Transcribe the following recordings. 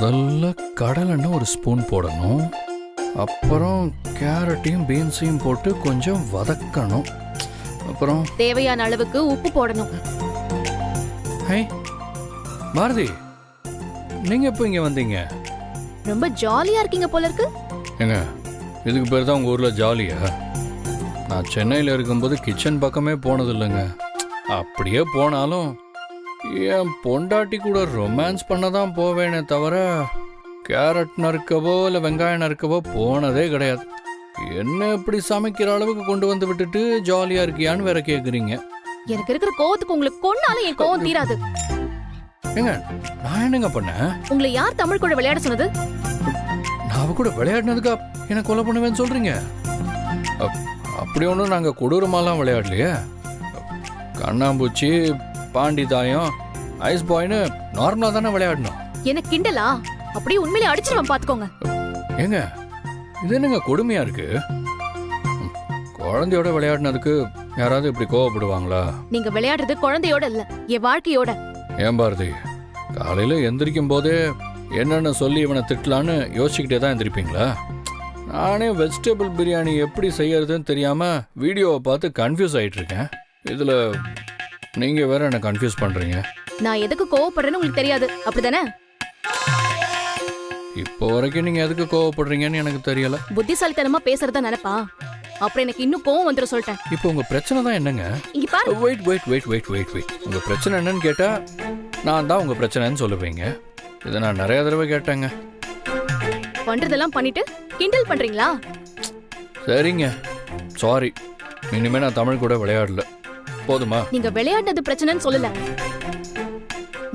முதல்ல கடலெண்ணெய் ஒரு ஸ்பூன் போடணும். அப்புறம் கேரட்டையும் பீன்ஸையும் போட்டு கொஞ்சம் வதக்கணும். அப்புறம் தேவையான அளவுக்கு உப்பு போடணும். ஹே பாரதி, நீங்க எப்போ இங்க வந்தீங்க? ரொம்ப ஜாலியா இருக்கீங்க போல இருக்கு. ஏங்க, இதுக்கு பேர் தான் உங்க ஊர்ல ஜாலியா? நான் சென்னையில் இருக்கும்போது கிச்சன் பக்கமே போனது இல்லைங்க. அப்படியே போனாலும் என் பொண்டாட்டி கூட ரொமான்ஸ் பண்ண தான் போவேனே தவிர கேரட் நறுக்கவோ இல்லை வெங்காயம் நறுக்கவோ போனதே கிடையாது. என்ன இப்படி சமைக்கிற அளவுக்கு கொண்டு வந்து விட்டுட்டு ஜாலியா இருக்கியான்னு வேற கேக்குறீங்க. எனக்கு இருக்கிற கோவத்துக்கு உங்களுக்கு கொன்னாலும் என் கோவம் தீராது. ஏங்க, நான் என்னங்க பண்ணேன்? உங்களை யார் தமிழ் கூட விளையாட சொன்னது? நான் அவ கூட விளையாடினதுக்கா என்ன கொலை பண்ணுவேன்னு சொல்றீங்க? அப்படி ஒன்றும் நாங்கள் கொடூரமாலாம் விளையாடலையே. கண்ணாம்பூச்சி, பாண்டி தாயம், ஐஸ் பாய்னு நார்மலாக தானே விளையாடணும். எனக்கு கிண்டலா? அப்படியே உண்மையிலே அடிச்சிருவேன் பாத்துக்கோங்க. ஏங்க, இது என்னங்க கொடுமையா இருக்கு? குழந்தையோட விளையாடினதுக்கு யாராவது இப்படி கோவப்படுவாங்களா? நீங்க விளையாடுறது குழந்தையோட இல்ல, என் வாழ்க்கையோட. ஏன் பாரதி, காலையில எந்திரிக்கும் போதே என்னென்ன சொல்லி இவனை திட்டலான்னு யோசிச்சுக்கிட்டே தான் எந்திரிப்பீங்களா? நானே வெஜிடபிள் பிரியாணி எப்படி செய்யறதுன்னு தெரியாம வீடியோவை பார்த்து கன்ஃபியூஸ் ஆயிட்டு இருக்கேன். இதுல நீங்க வேற என்ன கன்ஃபியூஸ் பண்றீங்க. நான் எதுக்கு கோவப்படுறேன்னு உங்களுக்கு தெரியாது, அப்படிதானே? இப்போ வரைக்கும் நீங்க எதுக்கு கோவப்படுறீங்கன்னு எனக்கு தெரியல. புத்திசாலித்தனமா பேசுறதா நினைப்பா? அப்புறம் எனக்கு இன்னும் கோவம் வந்துரும் சொல்லிட்டேன். இப்போ உங்க பிரச்சனை தான் என்னங்க? இங்க பாரு. வெயிட். உங்க பிரச்சனை என்னன்னு கேட்டா நான் தான் உங்க பிரச்சனைன்னு சொல்லுவீங்க. இதை நான் நிறைய தடவை கேட்டேங்க. பண்றதெல்லாம் பண்ணிட்டு கிண்டல் பண்றீங்களா? சரிங்க, சாரி. இனிமே நான் தமிழ் கூட விளையாடல, போதுமா? நீங்க விளையாடுனது பிரச்சனைன்னு சொல்லல,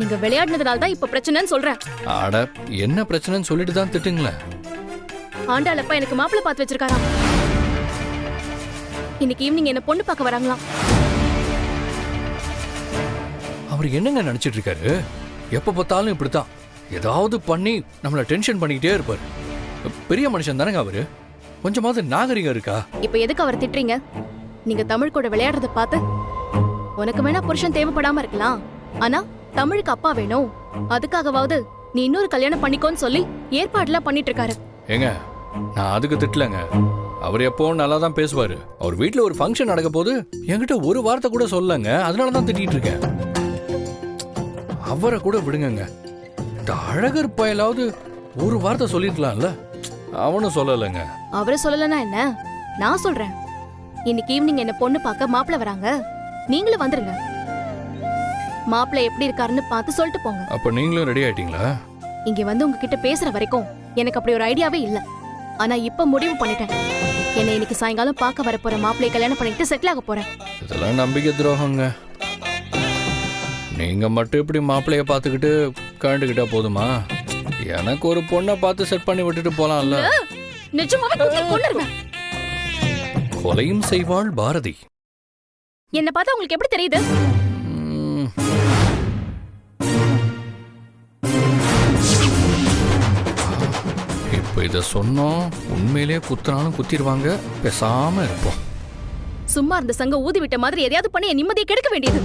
நீங்க விளையாடுனதுனால தான் இப்ப பிரச்சனைன்னு சொல்றேன். அட, என்ன பிரச்சனைன்னு சொல்லிட்டு தான் திட்டுங்களேன். ஆண்டாளப்பா எனக்கு மாப்பிள்ளை பார்த்து வச்சிருக்காராம். இன்னைக்கு ஈவினிங் என்ன பொண்ணு பார்க்க வராங்களாம். அவர் என்னங்க நினைச்சிட்டு இருக்காரு? எப்ப பார்த்தாலும் இப்படித்தான் ஏதாவது பண்ணி நம்மள டென்ஷன் பண்ணிக்கிட்டே இருப்பாரு. பெரிய மனுஷன் தானங்க அவரு, கொஞ்சமாவது நாகரிகம் இருக்கா? இப்ப எதுக்கு அவர் திட்டுறீங்க? நீங்க தமிழ் கூட விளையாடுறத பார்த்து உனக்கு வேணா புருஷன் தேவைப்படாம இருக்கலாம், ஆனா தமிழுக்கு அப்பா வேணும், அதுக்காகவாவது நீ இன்னொரு கல்யாணம் பண்ணிக்கோன்னு சொல்லி ஏற்பாடுலாம் பண்ணிட்டு இருக்காரு. ஏங்க, நான் அதுக்கு திட்டலங்க. அவர் எப்பவும் நல்லா தான் பேசுவாரு. அவர் வீட்டுல ஒரு ஃபங்க்ஷன் நடக்க போது என்கிட்ட ஒரு வார்த்தை கூட சொல்லங்க, அதனாலதான் திட்டிட்டு இருக்கேன். அவரை கூட விடுங்க, இந்த அழகர் பயலாவது ஒரு வார்த்தை சொல்லிருக்கலாம்ல. அவனும் சொல்லலைங்க. அவரு சொல்லலன்னா என்ன, நான் சொல்றேன். இன்னைக்கு ஈவினிங் என்ன பொண்ணு பார்க்க மாப்பிள்ள வராங்க, நீங்களும் வந்துருங்க. மாப்பிள்ள எப்படி இருக்காருன்னு பார்த்து சொல்லிட்டு போங்க. அப்ப நீங்களும் ரெடி ஆயிட்டீங்களா? இங்க வந்து உங்ககிட்ட பேசுற வரைக்கும் எனக்கு அப்படி ஒரு ஐடியாவே இல்ல. ஆனா இப்ப முடிவு பண்ணிட்டேன். என்ன இன்னைக்கு சாயங்காலம் பார்க்க வர போற மாப்பிள்ளைய கல்யாணம் பண்ணிட்டு செட்டில் ஆக போறேன். இதெல்லாம் நம்பிக்கை துரோகங்க. நீங்க மட்டும் இப்படி மாப்பிள்ளைய பார்த்துக்கிட்டு கண்டுகிட்டா போதுமா? எனக்கு ஒரு பொண்ணை பார்த்து செட் பண்ணி விட்டுட்டு போலாம்ல. நிஜமாவே குத்தி கொன்னுருவேன். கொலையும் செய்வாள் பாரதி. என்ன பார்த்தா உங்களுக்கு எப்படி தெரியுது? இப்ப இத சொன்னோம், உண்மையிலே குத்துனாலும் குத்திடுவாங்க. பேசாம இருப்போம். சும்மா இருந்த சங்க ஊதி விட்ட மாதிரி எதையாவது பண்ணி என் நிம்மதியை கெடுக்க வேண்டியது.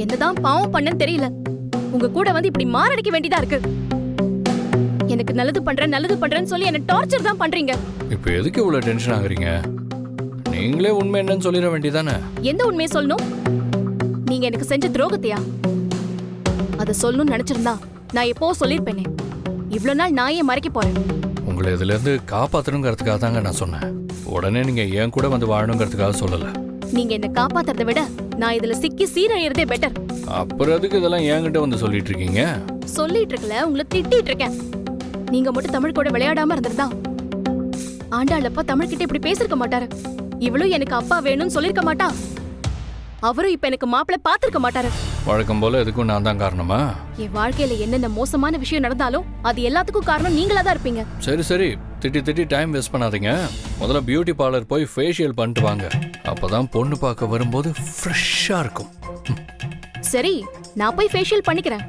என்னதான் பாவம் பண்ணன்னு தெரியல, உங்க கூட வந்து இப்படி மாரடிக்க வேண்டியதா இருக்கு. எனக்கு நல்லது பண்றேன்னு சொல்லி என்ன டார்ச்சர் தான் பண்றீங்க. இப்ப எதுக்கு இவ்வளவு டென்ஷன் ஆகுறீங்க? நீங்களே உண்மை என்னன்னு சொல்லிட வேண்டியதானே. எந்த உண்மையை சொல்லணும்? நீங்க எனக்கு செஞ்ச துரோகத்தையா? அத சொல்லணும்னு நினைச்சிருந்தா நான் எப்போ சொல்லிருப்பேனே. இவ்வளவு நாள் நான் ஏன் மறைக்க போறேன்? உங்களை இதுல இருந்து காப்பாத்தணுங்கிறதுக்காக தாங்க நான் சொன்னேன். உடனே நீங்க ஏன் கூட வந்து வாழணுங்கிறதுக்காக சொல்லல. நீங்க என்ன காப்பாத்துறதை விட நான் இதுல சிக்கி சீரழியறதே பெட்டர். அப்புறம் எதுக்கு இதெல்லாம் என்கிட்ட வந்து சொல்லிட்டு இருக்கீங்க? சொல்லிட்டு இருக்கல, உங்களை திட்டிட்டு இருக்கேன். நீங்க மட்டும் தமிழ் கூட விளையாடாம இருந்திருந்தா ஆண்டாளப்பா தமிழ் கிட்ட இப்படி பேசிருக்க மாட்டாரு. இவளும் எனக்கு அப்பா வேணும்னு சொல்லிருக்க மாட்டா. அவரும் இப்ப எனக்கு மாப்பிள்ளை பாத்திருக்க மாட்டாரு. வழக்கம் போல எதுக்கும் நான் தான் காரணமா? என் வாழ்க்கையில என்னென்ன மோசமான விஷயம் நடந்தாலும் அது எல்லாத்துக்கும் காரணம் நீங்களா தான் இருப்பீங்க. சரி, திட்டி டைம் வேஸ்ட் பண்ணாதீங்க. முதல்ல பியூட்டி பார்லர் போய் ஃபேஷியல் பண்ணிட்டு வாங்க. அப்பதான் பொண்ணு பார்க்க வரும்போது ஃப்ரெஷ்ஷா இருக்கும். சரி, நான் போய் ஃபேஷியல் பண்ணிக்கிறேன்.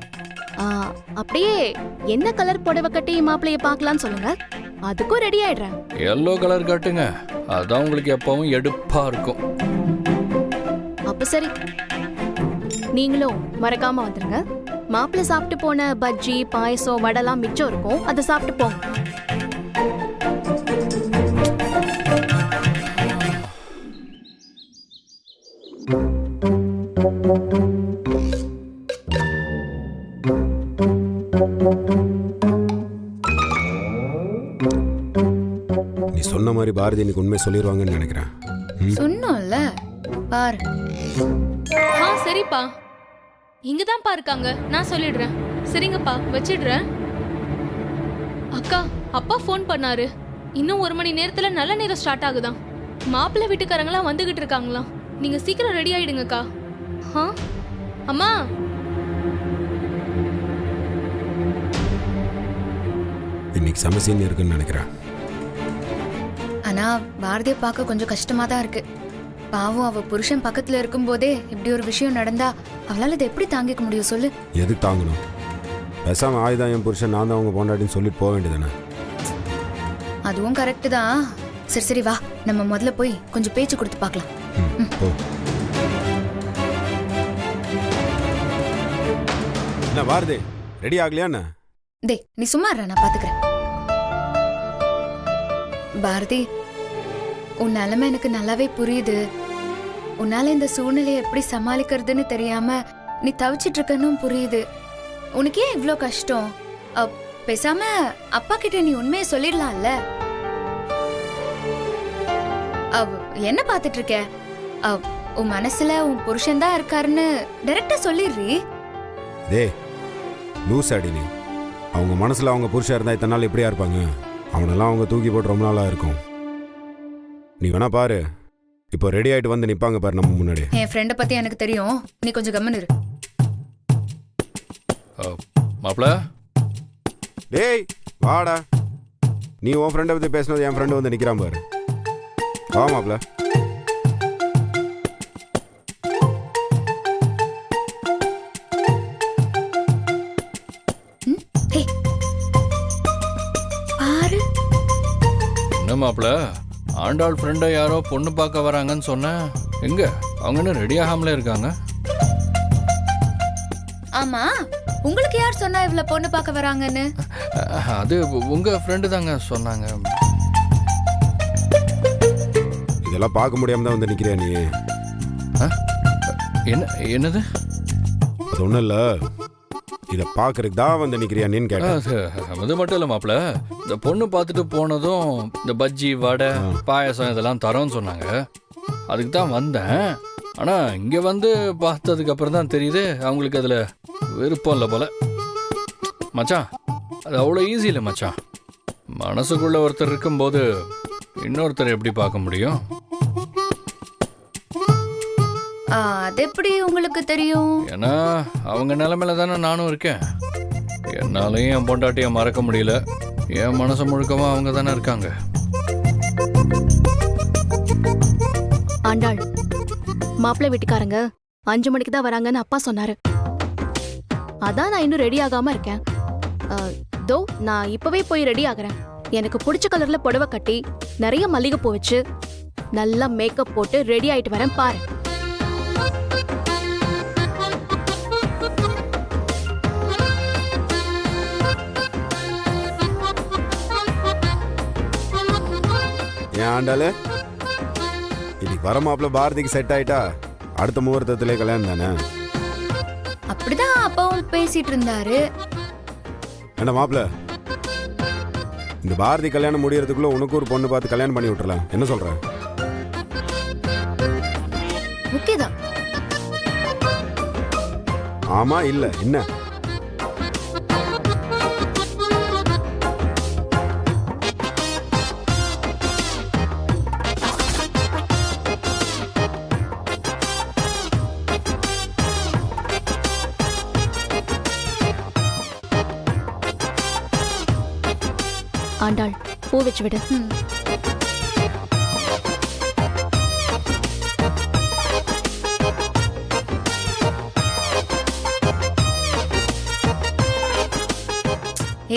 அப்படியே என்ன கலர் புடவை கட்டி மாப்பிள்ளைய பார்க்கலாம்னு சொல்லுங்க, அதுக்கும் ரெடி ஆயிடுறேன். எல்லோ கலர் காட்டுங்க, அதான் உங்களுக்கு எப்பவும் எடுப்பா இருக்கும். அப்ப சரி, நீங்களும் மறக்காம வந்துருங்க. மாப்பிள்ளை சாப்பிட்டு போன பஜ்ஜி பாயசம் வடைலாம் மிச்சம் இருக்கும், அதை சாப்பிட்டு போங்க. நீ சொன்ன மாதிரி பாரதி இன்னைக்கு உண்மை சொல்லிடுவாங்கன்னு நினைக்கிறேன். சொன்னோம்ல பாரு. சரிப்பா, இங்கதான்ப்பா இருக்காங்க, நான் சொல்லிடுறேன். சரிங்கப்பா, வச்சிடுறேன். அக்கா, அப்பா ஃபோன் பண்ணாரு. இன்னும் 1 மணி நேரத்துல நல்ல நேரம் ஸ்டார்ட் ஆகுதாம். மாப்பிள்ளை வீட்டுக்காரங்களாம் வந்துகிட்டு இருக்காங்களாம். நீங்க சீக்கிரம் ரெடி ஆயிடுங்கக்கா. அம்மா, இன்னைக்கு சமசீன் இருக்குன்னு நினைக்கிறேன். ஆனா பாரதியை பார்க்க கொஞ்சம் கஷ்டமா தான் இருக்கு. பாவம், அவ புருஷன் பக்கத்துல இருக்கும் போதே இப்படி ஒரு விஷயம் நடந்தா அவளால இதை எப்படி தாங்கிக்க முடியும் சொல்லு? எதுக்கு தாங்கணும்? பேசாம ஆயுதம் என் புருஷன் நான் தான் அவங்க பொண்டாட்டின்னு சொல்லிட்டு போக வேண்டியதானே. அதுவும் கரெக்ட் தான். சரி சரி வா, நம்ம முதல்ல போய் கொஞ்சம் பேச்சு கொடுத்து பார்க்கலாம். போ. என்ன பாரதி, ரெடி ஆகலையா என்ன? டேய், நீ சும்மா இருடா, நான் பாத்துக்கிறேன். பாரதி, உன் நிலைமை எனக்கு நல்லாவே புரியுது. உன்னால இந்த சூழ்நிலையை எப்படி சமாளிக்கிறதுன்னு தெரியாம நீ தவிச்சிட்டு இருக்கன்னு புரியுது. உனக்கு ஏன் இவ்ளோ கஷ்டம்? பேசாம அப்பா கிட்ட நீ உண்மையை சொல்லிடலாம்ல. என்ன பாத்துட்டு இருக்க? உன் மனசுல உன் புருஷன் தான் இருக்காருன்னு டைரக்டா சொல்லிடுறீ. டேய் லூஸ் அடி நீ. அவங்க மனசுல அவங்க புருஷன் இருந்தா இத்தனை நாள் எப்படியா இருப்பாங்க? அவனெல்லாம் அவங்க தூக்கி போட்டு ரொம்ப நாளா இருக்கும். நீ வேணா பாரு, இப்போ ரெடி ஆயிட்டு வந்து நிப்பாங்க பாரு நம்ம முன்னாடி. என் ஃப்ரெண்ட பத்தி எனக்கு தெரியும், நீ கொஞ்சம் கம்மன் இரு. மாப்பிள்ள, டேய் வாடா. நீ உன் ஃப்ரெண்டை பத்தி பேசினது என் ஃப்ரெண்டு வந்து நிக்கிறான் பாரு. வா மாப்பிள்ள. பாரு என்ன மாப்பிள்ள, ஆண்டாள் ஃப்ரெண்டை யாரோ பொண்ணு பார்க்க வராங்கன்னு சொன்ன, எங்க அவங்க என்ன ரெடி ஆகாமலே இருக்காங்க? ஆமா, உங்களுக்கு யார் சொன்னா இவ்வளவு பொண்ணு பார்க்க வராங்கன்னு? அது உங்க ஃப்ரெண்டு தாங்க சொன்னாங்க. இதெல்லாம் பார்க்க முடியாம தான் வந்து நிக்கிறியா நீ? என்னது? அது ஒண்ணும் இல்ல, இதை பாக்குறதுக்கு தான் வந்து நிக்கிறியா நீன்னு கேட்டேன். அது மட்டும் இல்ல மாப்பிள்ள, இந்த பொண்ணு பார்த்துட்டு போனதும் இந்த பஜ்ஜி வடை பாயசம் இதெல்லாம் தரோன்னு சொன்னாங்க. அதுக்கு தான் வந்தேன். ஆனா இங்க வந்து பார்த்ததுக்கு அப்புறம் தான் தெரியுது அவங்களுக்கு அதுல விருப்பம் இல்லை போல. மச்சான், அது அவ்வளோ ஈஸி இல்லை மச்சான். மனசுக்குள்ள ஒருத்தர் இருக்கும்போது இன்னொருத்தர் எப்படி பார்க்க முடியும்? அது எப்படி உங்களுக்கு தெரியும்? ஏன்னா அவங்க நிலைமையில தானே நானும் இருக்கேன். என்னாலையும் என் பொண்டாட்டியை மறக்க முடியல. என் மனசு முழுக்கமா அவங்க தானே இருக்காங்க. ஆண்டாள், மாப்பிள்ளை வீட்டுக்காரங்க 5 மணிக்கு தான் வராங்கன்னு அப்பா சொன்னாரு. அதான் நான் இன்னும் ரெடி ஆகாம இருக்கேன். தோ நான் இப்பவே போய் ரெடி ஆகுறேன். எனக்கு பிடிச்ச கலர்ல புடவை கட்டி நிறைய மல்லிகைப்பூ வச்சு நல்லா மேக்கப் போட்டு ரெடி ஆயிட்டு வரேன் பாரு. ஏன் ஆண்டாளு, இன்னைக்கு வர மாப்பிள்ள பாரதிக்கு செட் ஆயிட்டா அடுத்த முகூர்த்தத்திலே கல்யாணம் தானே? அப்படிதான் அப்பாவும் பேசிட்டு இருந்தாரு. என்ன மாப்பிள்ள, இந்த பாரதி கல்யாணம் முடியறதுக்குள்ள உனக்கு ஒரு பொண்ணு பார்த்து கல்யாணம் பண்ணி விட்டுறலாம், என்ன சொல்ற? ஓகேதான். ஆமா இல்ல என்ன? ஆண்டாள், பூ வச்சு விடு.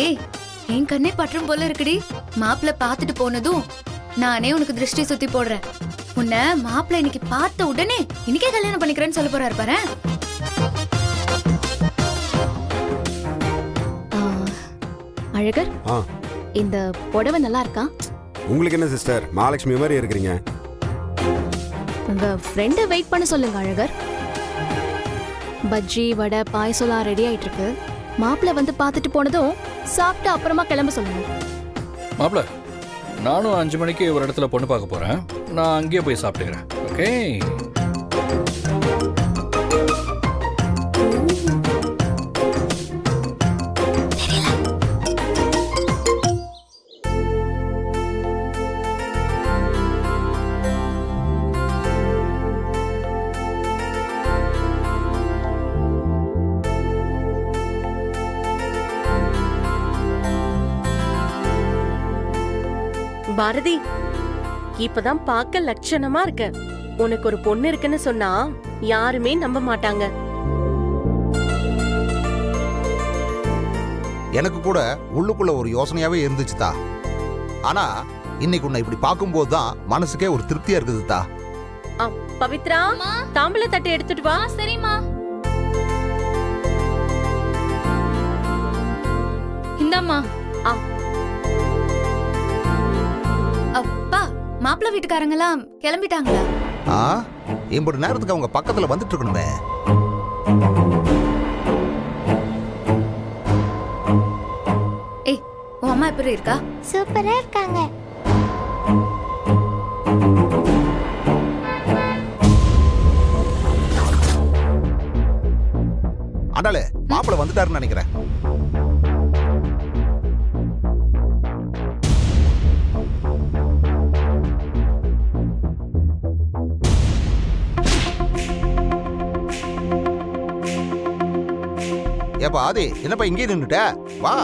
ஏய், என் கண்ணே பற்றும் போல இருக்குடி. மாப்பிள்ள பாத்துட்டு போனதும் நானே உனக்கு திருஷ்டி சுத்தி போடுறேன். உன்னை மாப்பிள்ள இன்னைக்கு பார்த்த உடனே இன்னைக்கே கல்யாணம் பண்ணிக்கிறேன்னு சொல்ல போறாரு பாரு. அழகர், ஆ இந்த புடவை நல்லா இருக்கா? உங்களுக்கு என்ன சிஸ்டர் மகாலட்சுமி மாதிரி இருக்கிறீங்க? உங்க ஃப்ரெண்டை வெயிட் பண்ண சொல்லுங்க அழகர். பஜ்ஜி வடை பாயசம்லாம் ரெடி ஆயிட்டு இருக்கு. மாப்பிள்ள வந்து பார்த்துட்டு போனதும் சாப்பிட்டு அப்புறமா கிளம்ப சொல்லுங்க. மாப்பிள, நானும் 5 மணிக்கு ஒரு இடத்துல பொண்ணு பார்க்க போறேன். நான் அங்கேயே போய் சாப்பிட்டுக்கிறேன். ஓகே? பாரதி, இப்பதான் பார்க்க லட்சணமா இருக்க. உனக்கு ஒரு பொண்ணு இருக்குன்னு சொன்னா யாருமே நம்ப மாட்டாங்க. எனக்கு கூட உள்ளுக்குள்ள ஒரு யோசனையாவே இருந்துச்சுதா. ஆனா இன்னைக்கு உன்னை இப்படி பார்க்கும்போது தான் மனசுக்கே ஒரு திருப்தியா இருக்குதுதா. பவித்ரா, தாம்பூல தட்டை எடுத்துட்டு வா. சரிம்மா. இந்தாம்மா. அப்பா, மாப்பிள்ளை வீட்டுக்காரங்களாம் கிளம்பிட்டாங்களா? எம்பது நேரத்துக்கு அவங்க பக்கத்துல வந்துட்டு இருக்கணுமே. ஏய், உன் அம்மா எப்படி இருக்கா? சூப்பரா இருக்காங்க. ஆண்டாளே, மாப்பிள்ளை வந்துட்டாருன்னு நினைக்கிறேன். ஏப்பா ஆதி, என்னப்பா இங்கே நின்னுட்ட? வா.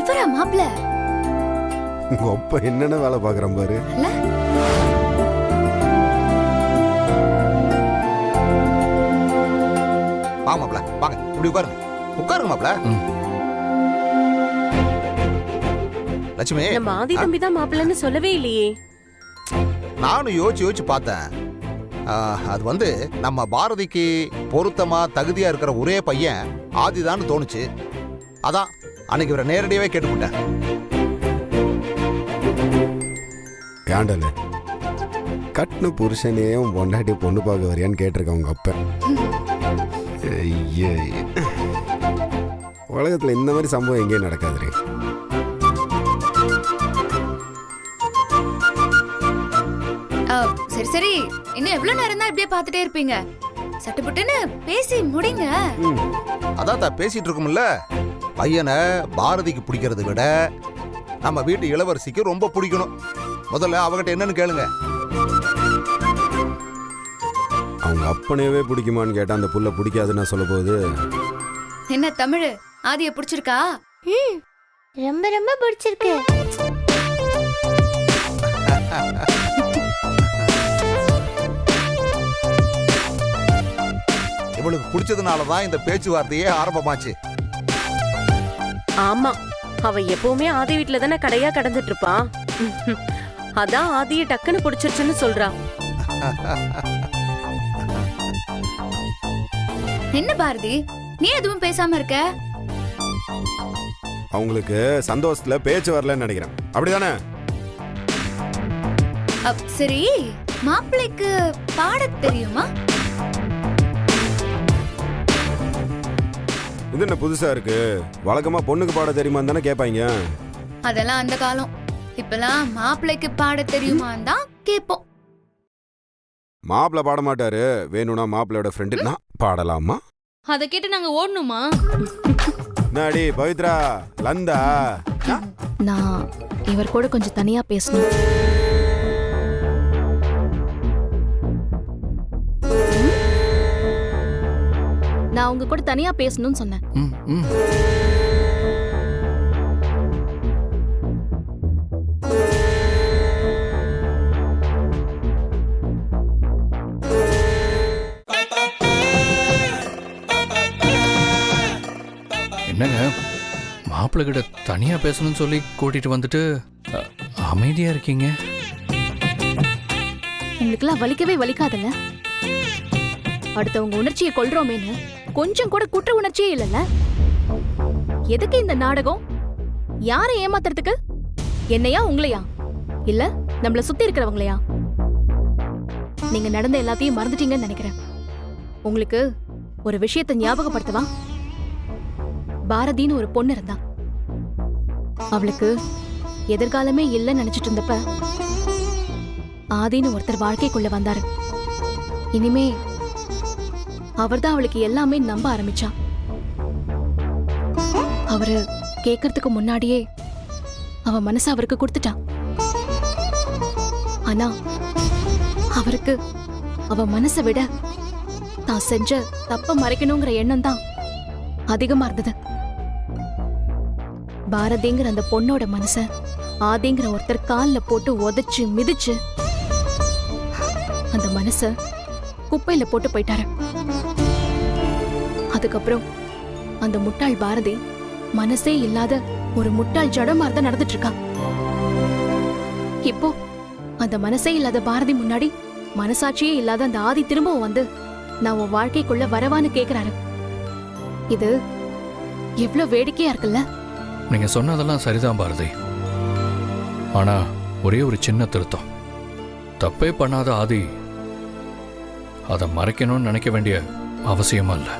இவரா மாப்பிள்ளை? உங்க அப்பா என்னென்ன வேலை பார்க்குறான் பாரு. வாங்க மாப்பிள்ள, வாங்க இப்படி உட்காருங்க. உட்காருங்க மாப்பிள்ள. லட்சுமி, நம்ம ஆதி தம்பி தான் மாப்பிள்ளைன்னு சொல்லவே இல்லையே. நானும் யோசிச்சு பார்த்தேன். அது வந்து நம்ம பாரதிக்கு பொருத்தமா தகுதியா இருக்கிற ஒரே பையன் ஆதிதான்னு தோணுச்சு. அதான் அன்னைக்கு இவரை நேரடியாவே கேட்டுக்கிட்டேன். ஏண்டல கட்டின புருஷனையும் பொண்டாட்டி பொண்ணு பார்க்க வரியான்னு கேட்டிருக்கேன் உங்க அப்பா. ஐயே, உலகத்துல இந்த மாதிரி சம்பவம் எங்கேயும் நடக்காதுரே. சரி சரி, இன்னும் எவ்வளவு நேரம் தான் இப்படியே பார்த்துட்டே இருப்பீங்க? சட்டுப்புட்டுன்னு பேசி முடிங்க. அதான் பேசிட்டு இருக்கோம்ல. பையனை பாரதிக்கு பிடிக்கிறத விட நம்ம வீட்டு இளவரசிக்கு ரொம்ப பிடிக்கணும். முதல்ல அவகிட்ட என்னன்னு கேளுங்க. அவங்க அப்பனையவே பிடிக்குமான்னு கேட்டா அந்த புள்ள பிடிக்காதுன்னு சொல்ல போகுது. என்ன தமிழ், ஆதியை பிடிச்சிருக்கா? ரொம்ப ரொம்ப பிடிச்சிருக்கு. இவளுக்கு பிடிச்சதுனாலதான் இந்த பேச்சுவார்த்தையே ஆரம்பமாச்சு. ஆமா, அவ எப்பவுமே ஆதி வீட்டுல தானே கடையா கடந்துட்டு இருப்பா. அதான் ஆதியை டக்குன்னு பிடிச்சிருச்சுன்னு சொல்றா. என்ன பாரதி, நீ எதுவும் பேசாம இருக்க? அவங்களுக்கு சந்தோஷத்துல பேச்சு வரலன்னு நினைக்கிறேன். அப்படிதானே? சரி, மாப்பிள்ளைக்கு பாடத் தெரியுமா? இது என்ன புதுசா இருக்கு? வழக்கமா பொண்ணுக்கு பாட தெரியுமான்னு தானே கேட்பாங்க. அதெல்லாம் அந்த காலம். இப்பெல்லாம் மாப்பிள்ளைக்கு பாடத் தெரியுமான்னு தான் கேட்போம். மாப்பிள்ள பாட மாட்டாரு. வேணும்னா மாப்பிள்ளையோட ஃப்ரெண்டு நான் பாடலாமா? அதை கேட்டு நாங்க ஓடணுமா? நாடி பவித்ரா லந்தா, நான் இவர் கூட கொஞ்சம் தனியா பேசணும். நான் உங்க கூட தனியா பேசணும்னு சொன்னேன். ம், ம். மாப்பிள்ளை கிட்ட தனியா பேசணும்னு சொல்லி கூட்டிட்டு வந்துட்டு அமைதியா இருக்கீங்க. உங்களுக்குலாம் வலிக்கவே வலிக்காதல்ல? அடுத்தவங்க உணர்ச்சியை கொல்றோமேன்னு கொஞ்சம் கூட குற்ற உணர்ச்சியே இல்லைல்ல? எதுக்கு இந்த நாடகம்? யாரை ஏமாத்துறதுக்கு? என்னையா உங்களையா? இல்ல நம்மள சுத்தி இருக்கிறவங்களையா? நீங்க நடந்த எல்லாத்தையும் மறந்துட்டீங்கன்னு நினைக்கிறேன். உங்களுக்கு ஒரு விஷயத்தை ஞாபகப்படுத்தவா? பாரதின்னு ஒரு பொண்ணு இருந்தா. அவளுக்கு எதிர்காலமே இல்லைன்னு நினைச்சிட்டு இருந்தப்ப ஆதின்னு ஒருத்தர் வாழ்க்கைக்குள்ள வந்தாரு. இனிமே அவர்தான் அவளுக்கு எல்லாமே நம்ப ஆரம்பிச்சா. அவரு கேட்கறதுக்கு முன்னாடியே அவ மனச அவருக்கு கொடுத்துட்டா. ஆனா அவருக்கு அவ மனசை விட தான் செஞ்ச தப்ப மறைக்கணுங்கிற எண்ணம் தான் அதிகமா இருந்தது. பாரதிங்கிற அந்த பொண்ணோட மனச ஆதிங்கிற ஒருத்தர் கால்ல போட்டு உதைச்சு மிதிச்சு அந்த மனச குப்பையில போட்டு போயிட்டாரு. அதுக்கப்புறம் அந்த முட்டாள் பாரதி மனசே இல்லாத ஒரு முட்டாள் ஜடம் மாதிரி தான் நடந்துட்டு இருக்கா. இப்போ அந்த மனசே இல்லாத பாரதி முன்னாடி மனசாட்சியே இல்லாத அந்த ஆதி திரும்பவும் வந்து நான் உன் வாழ்க்கைக்குள்ள வரவான்னு கேக்குறாரு. இது எவ்வளவு வேடிக்கையா இருக்குல்ல? நீங்க சொன்னதெல்லாம் சரிதான் பாரதி. ஆனா ஒரே ஒரு சின்ன திருத்தம். தப்பே பண்ணாத ஆதி அதை மறைக்கணும்னு நினைக்க வேண்டிய அவசியமா இல்ல.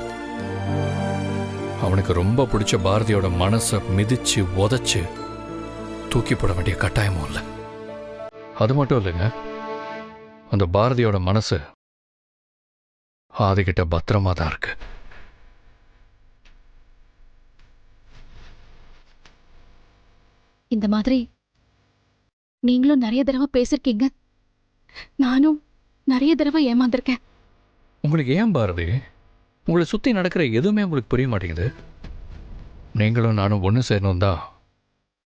அவனுக்கு ரொம்ப பிடிச்ச பாரதியோட மனசை மிதிச்சு உதைச்சு தூக்கி போட வேண்டிய கட்டாயமும் இல்லை. அது மட்டும் இல்லைங்க, அந்த பாரதியோட மனசு ஆதிக்கிட்ட பத்திரமா தான் இருக்கு. இந்த மாதிரி நீங்களும் நிறைய தடவை பேசிருக்கீங்க. நானும் நிறைய தடவை ஏமாந்திருக்கேன். உங்களுக்கு ஏன் பாரதி உங்களை சுற்றி நடக்கிற எதுவுமே உங்களுக்கு புரிய மாட்டேங்குது? நீங்களும் நானும் ஒன்று சேரணும் தான்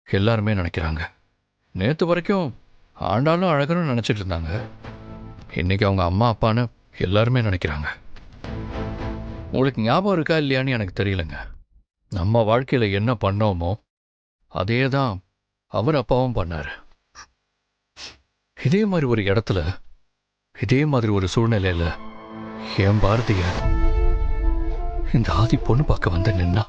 எல்லாருமே நினைக்கிறாங்க. நேற்று வரைக்கும் ஆண்டாலும் அழகனும் நினச்சிட்டு இருந்தாங்க. இன்னைக்கு அவங்க அம்மா அப்பான்னு எல்லாருமே நினைக்கிறாங்க. உங்களுக்கு ஞாபகம் இருக்கா இல்லையான்னு எனக்கு தெரியலங்க. நம்ம வாழ்க்கையில் என்ன பண்ணோமோ அதே தான் அவர் அப்பாவும் பண்ணார். இதே மாதிரி ஒரு இடத்துல இதே மாதிரி ஒரு சூழ்நிலையில் என் பாரதிய இந்த ஆதி பொண்ணு பார்க்க வந்து நின்னா.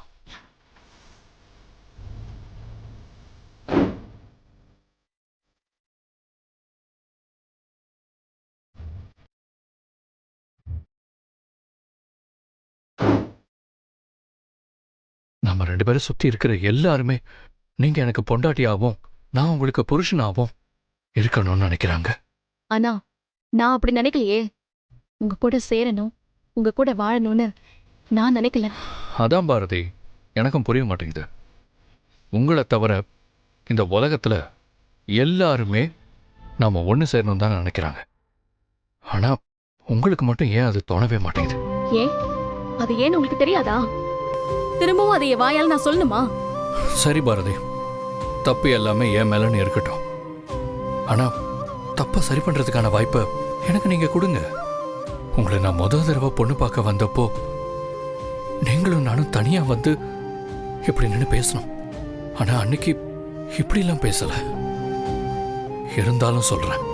நம்ம ரெண்டு பேரும் சுத்தி இருக்கிற எல்லாருமே நீங்க எனக்கு பொண்டாட்டியாவும் நான் உங்களுக்கு புருஷனாவும் இருக்கணும்னு நினைக்கிறாங்க. ஆனா நான் அப்படி நினைக்கலையே. உங்க கூட சேரணும், உங்க கூட வாழணும்னு நான் நினைக்கல. அதான் பாரதி எனக்கும் புரிய மாட்டேங்குது. உங்களை தவிர இந்த உலகத்துல எல்லாருமே நாம ஒன்று சேரணும் தான் நினைக்கிறாங்க. ஆனா உங்களுக்கு மட்டும் ஏன் அது தோணவே மாட்டேங்குது? ஏன் அது ஏன்னு உங்களுக்கு தெரியாதா? திரும்பவும் அதை வாயால் நான் சொல்லணுமா? சரி பாரதி, தப்பு எல்லாமே என் மேலன்னு இருக்கட்டும். ஆனா தப்ப சரி பண்றதுக்கான வாய்ப்பை எனக்கு நீங்க கொடுங்க. உங்களை நான் முதல் தடவை பொண்ணு பார்க்க வந்தப்போ நீங்களும் நானும் தனியா வந்து இப்படி நின்று பேசணும். ஆனா அன்னைக்கு இப்படிலாம் பேசல. இருந்தாலும் சொல்றேன்,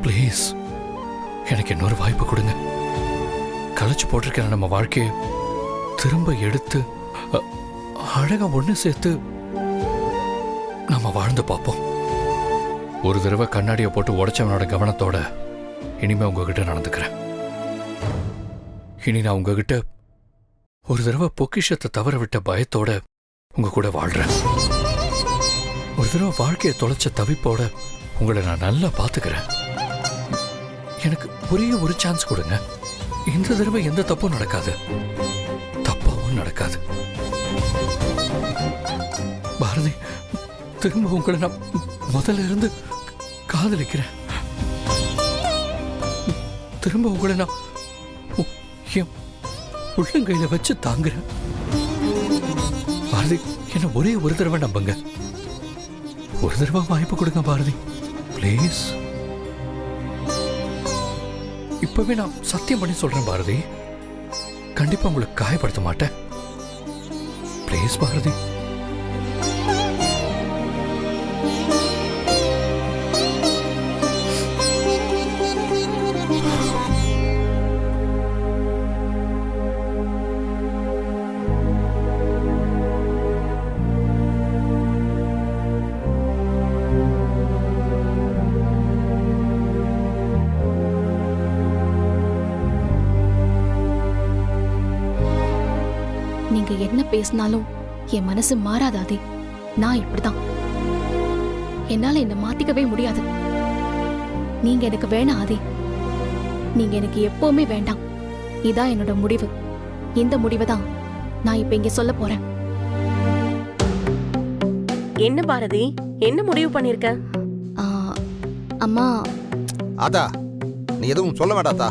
ப்ளீஸ் எனக்கு இன்னொரு வாய்ப்பு கொடுங்க. களைச்சு போட்டிருக்கிற நம்ம வாழ்க்கையை திரும்ப எடுத்து அழகா ஒண்ணு சேர்த்து நம்ம வாழ்ந்து பார்ப்போம். ஒரு தடவை கண்ணாடியை போட்டு உடைச்சவனோட கவனத்தோட இனிமே உங்ககிட்ட நடந்துக்கிறேன். இனி நான் உங்ககிட்ட ஒரு தடவை பொக்கிஷத்தை தவற விட்ட பயத்தோட உங்க கூட வாழ்றேன். ஒரு தடவை வாழ்க்கையை தொலைச்ச தவிப்போட உங்களை நான் நல்லா பார்த்துக்கிறேன். எனக்கு ஒரே ஒரு சான்ஸ் கொடுங்க. இந்த தடவை எந்த தப்பும் நடக்காது, தப்பாவும் நடக்காது. பாரதி, திரும்ப உங்களை நான் முதல்ல இருந்து காதலிக்கிறேன். திரும்ப உங்களை நான் என் உள்ளங்கையில வச்சு தாங்குறேன். பாரதி, என்ன ஒரே ஒரு தடவை நம்புங்க. ஒரு தடவை வாய்ப்பு கொடுங்க பாரதி, பிளீஸ். இப்பவே நான் சத்தியம் பண்ணி சொல்றேன் பாரதி, கண்டிப்பா உங்களுக்கு காயப்படுத்த மாட்டேன். ப்ளீஸ் பாரதி. நீங்க என்ன பேசினாலும் என் மனசு மாறாதாதே. நான் இப்படிதான். என்னால என்ன மாத்திக்கவே முடியாது. நீங்க எனக்கு வேணாம் ஆதி. நீங்க எனக்கு எப்பவுமே வேண்டாம். இதான் என்னோட முடிவு. இந்த முடிவை தான் நான் இப்ப இங்க சொல்ல போறேன். என்ன பாரதி, என்ன முடிவு பண்ணிருக்க? அம்மா, அதா நீ எதுவும் சொல்ல வேண்டாத்தா.